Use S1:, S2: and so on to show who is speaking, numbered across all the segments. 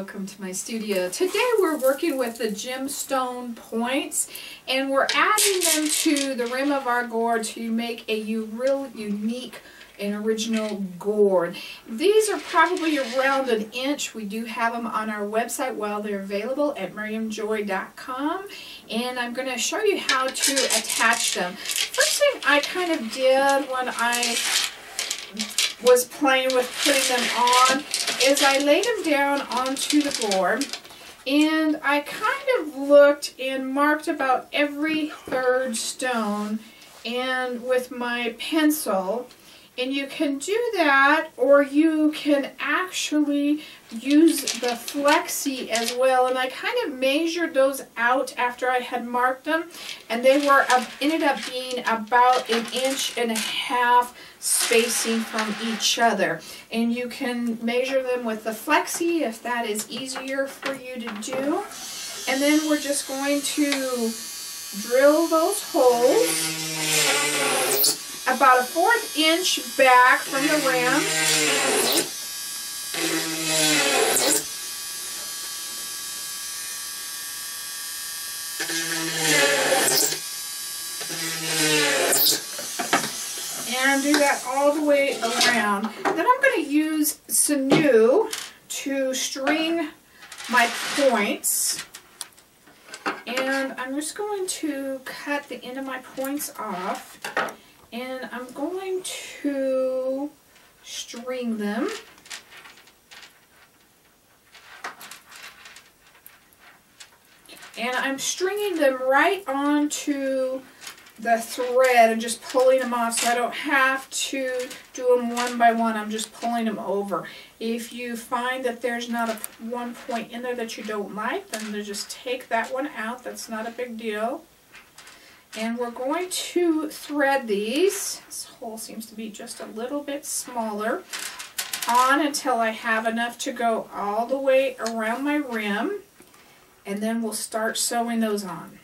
S1: welcome to my studio. Today we're working with the gemstone points and we're adding them to the rim of our gourd to make a real unique and original gourd. These are probably around 1 inch. We do have them on our website while they're available at miriamjoy.com, and I'm going to show you how to attach them. First thing I kind of did when I was playing with putting them on is I laid them down onto the gourd, and I kind of looked and marked about every third stone and with my pencil. And you can do that, or you can actually use the flexi as well. And I kind of measured those out after I had marked them, and they were ended up being about 1.5 inches spacing from each other. And you can measure them with the flexi if that is easier for you to do. And then we're just going to drill those holes about 1/4 inch back from the rim. And do that all the way around. Then I'm going to use sinew to string my points. And I'm just going to cut the end of my points off. And I'm going to string them. And I'm stringing them right onto the thread and just pulling them off, so I don't have to do them one by one. I'm just pulling them over. If you find that there's not one point in there that you don't like, then just take that one out. That's not a big deal. And we're going to thread these, this hole seems to be just a little bit smaller, on until I have enough to go all the way around my rim, and then we'll start sewing those on.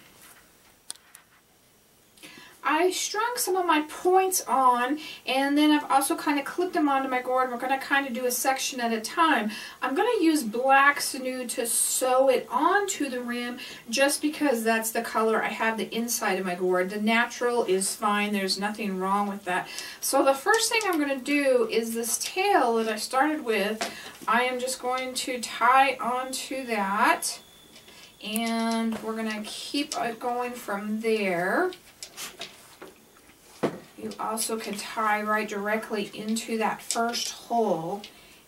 S1: I strung some of my points on, and then I've also kind of clipped them onto my gourd. We're going to kind of do a section at a time. I'm going to use black sinew to sew it onto the rim just because that's the color I have the inside of my gourd. The natural is fine. There's nothing wrong with that. So the first thing I'm going to do is this tail that I started with, I am just going to tie onto that, and we're going to keep it going from there. You also can tie right directly into that first hole.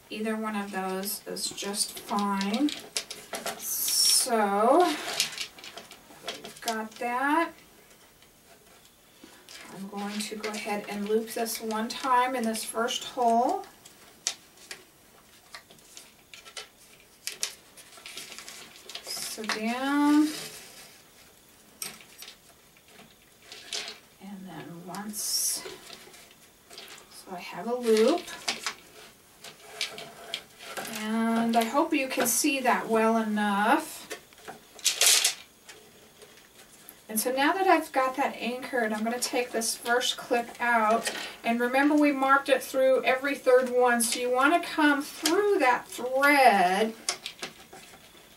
S1: Either one of those is just fine. So, we've got that. I'm going to go ahead and loop this one time in this first hole. So down. Once, so I have a loop, and I hope you can see that well enough. And so now that I've got that anchored, I'm going to take this first clip out, and remember we marked it through every third one, so you want to come through that thread.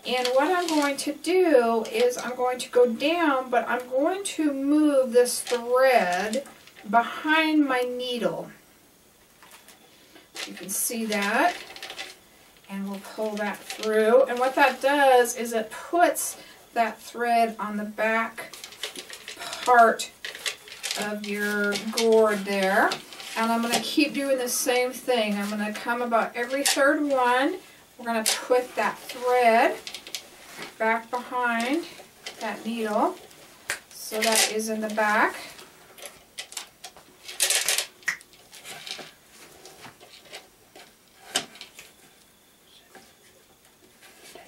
S1: And what I'm going to do is I'm going to go down, but I'm going to move this thread behind my needle. You can see that. And we'll pull that through. And what that does is it puts that thread on the back part of your gourd there. And I'm going to keep doing the same thing. I'm going to come about every third one. We're going to put that thread back behind that needle, so that is in the back.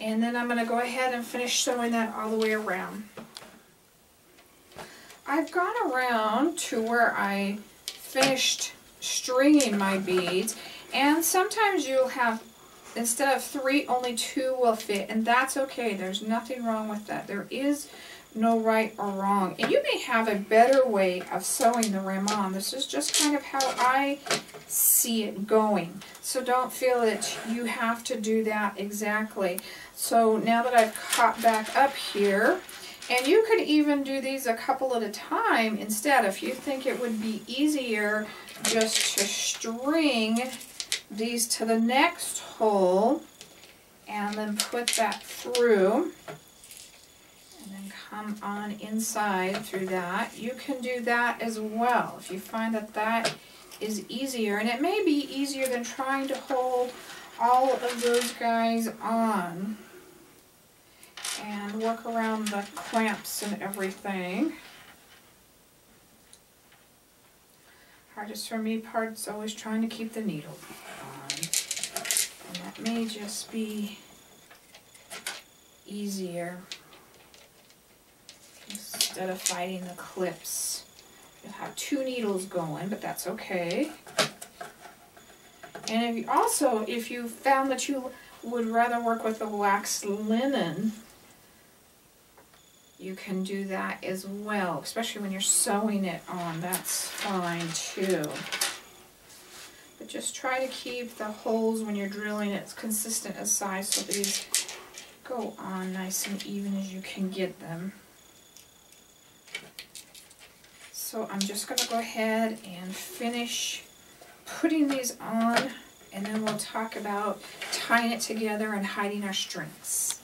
S1: And then I'm going to go ahead and finish sewing that all the way around. I've gone around to where I finished stringing my beads, and sometimes you'll have, instead of 3, only 2 will fit, and that's okay. There's nothing wrong with that. There is no right or wrong. And you may have a better way of sewing the rim on. This is just kind of how I see it going. So don't feel that you have to do that exactly. So now that I've caught back up here, and you could even do these a couple at a time instead if you think it would be easier just to string these to the next hole and then put that through. And then come on inside through that. You can do that as well if you find that that is easier. And it may be easier than trying to hold all of those guys on and work around the clamps and everything. Hardest for me part's always trying to keep the needle on. And that may just be easier. Instead of fighting the clips. You'll have 2 needles going, but that's okay. And if you found that you would rather work with the waxed linen, you can do that as well, especially when you're sewing it on. That's fine too. But just try to keep the holes when you're drilling it consistent as size so these go on nice and even as you can get them. So I'm just going to go ahead and finish putting these on, and then we'll talk about tying it together and hiding our strings.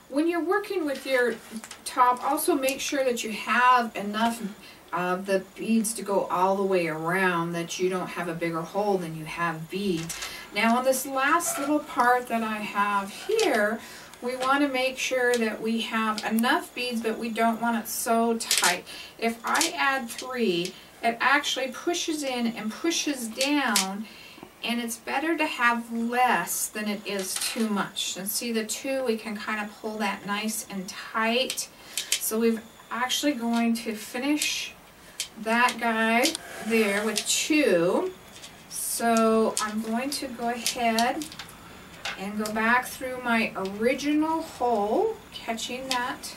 S1: When you're working with your top, also make sure that you have enough of the beads to go all the way around, that you don't have a bigger hole than you have beads. Now on this last little part that I have here, we want to make sure that we have enough beads, but we don't want it so tight. If I add 3, it actually pushes in and pushes down, and it's better to have less than it is too much. And see the 2, we can kind of pull that nice and tight. So we're actually going to finish that guy there with 2. So I'm going to go ahead and go back through my original hole, catching that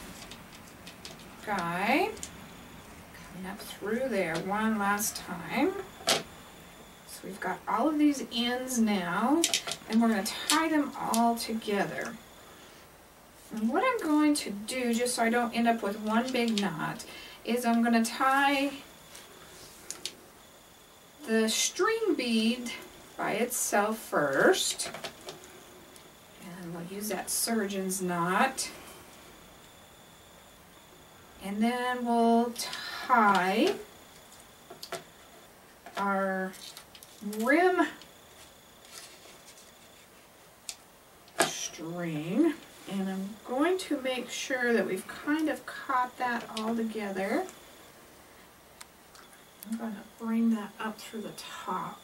S1: guy, coming up through there one last time. So we've got all of these ends now, and we're going to tie them all together. And what I'm going to do, just so I don't end up with one big knot, is I'm going to tie the string bead by itself first. And we'll use that surgeon's knot. And then we'll tie our rim string. And I'm going to make sure that we've kind of caught that all together. I'm going to bring that up through the top.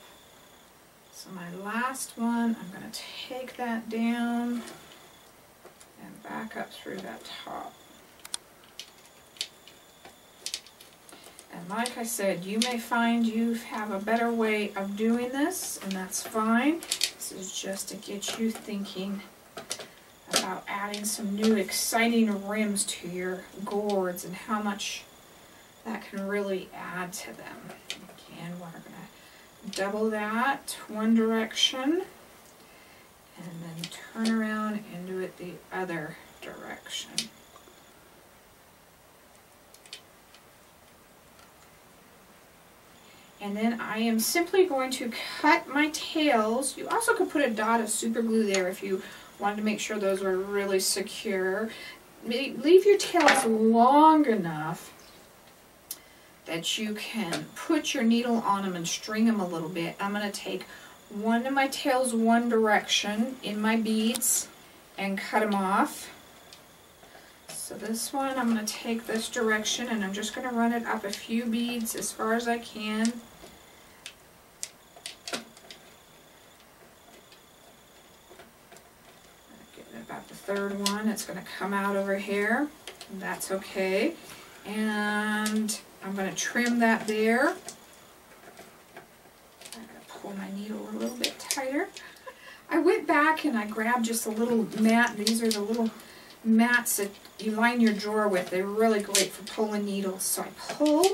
S1: So my last one, I'm going to take that down and back up through that top. And like I said, you may find you have a better way of doing this, and that's fine. This is just to get you thinking about adding some new exciting rims to your gourds and how much that can really add to them. Again, we're going to double that one direction and then turn around and do it the other direction. And then I am simply going to cut my tails. You also could put a dot of super glue there if you wanted to make sure those were really secure. Leave your tails long enough that you can put your needle on them and string them a little bit. I'm going to take one of my tails one direction in my beads and cut them off. So this one, I'm going to take this direction and I'm just going to run it up a few beads as far as I can. Getting about the third one, it's going to come out over here. And that's okay. And I'm going to trim that there. I'm going to pull my needle a little bit tighter. I went back and I grabbed just a little mat. These are the little mats that you line your drawer with. They're really great for pulling needles. So I pull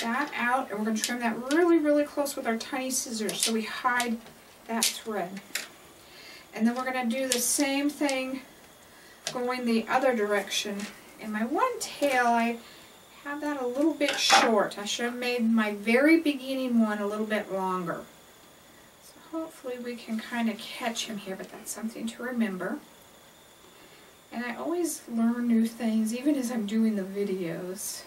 S1: that out, and we're going to trim that really, really close with our tiny scissors so we hide that thread. And then we're going to do the same thing going the other direction. In my one tail, I have that a little bit short. I should have made my very beginning one a little bit longer. So hopefully we can kind of catch him here, but that's something to remember. And I always learn new things, even as I'm doing the videos.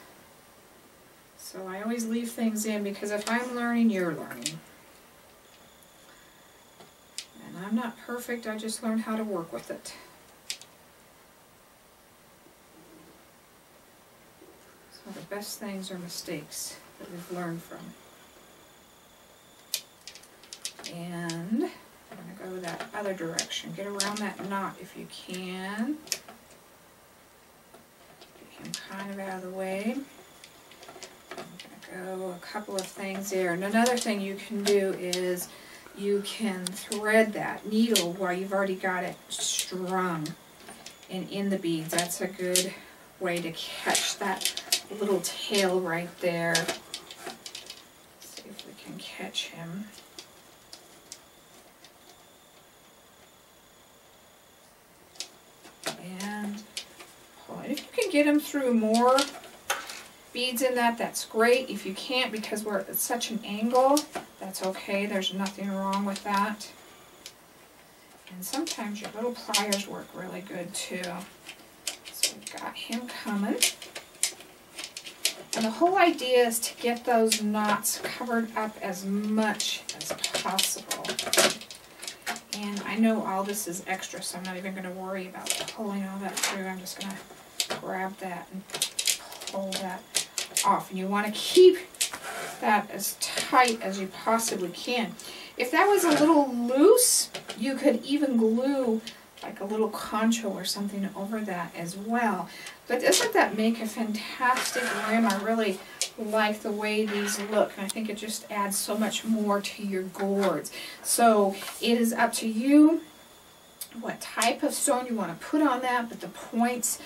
S1: So I always leave things in, because if I'm learning, you're learning. And I'm not perfect, I just learned how to work with it. So the best things are mistakes that we've learned from. And I'm going to go that other direction. Get around that knot if you can. Get him kind of out of the way. I'm going to go a couple of things there. And another thing you can do is you can thread that needle while you've already got it strung and in the beads. That's a good way to catch that little tail right there. Let's see if we can catch him. And pull it. If you can get him through more beads in that, that's great. If you can't, because we're at such an angle, that's okay. There's nothing wrong with that. And sometimes your little pliers work really good too. So we've got him coming. And the whole idea is to get those knots covered up as much as possible. And I know all this is extra, so I'm not even going to worry about pulling all that through. I'm just going to grab that and pull that off. And you want to keep that as tight as you possibly can. If that was a little loose, you could even glue like a little concho or something over that as well. But doesn't that make a fantastic rim? I really like the way these look, and I think it just adds so much more to your gourds. So it is up to you what type of stone you want to put on that, but the points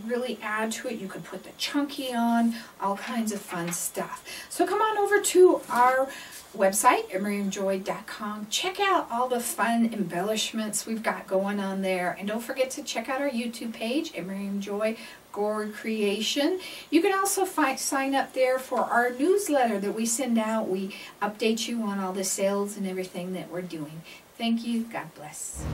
S1: really add to it. You could put the chunky on, all kinds of fun stuff. So come on over to our website at miriamjoy.com. Check out all the fun embellishments we've got going on there, and don't forget to check out our YouTube page at Miriam Joy Gourd Creation. You can also sign up there for our newsletter that we send out. We update you on all the sales and everything that we're doing. Thank you. God bless.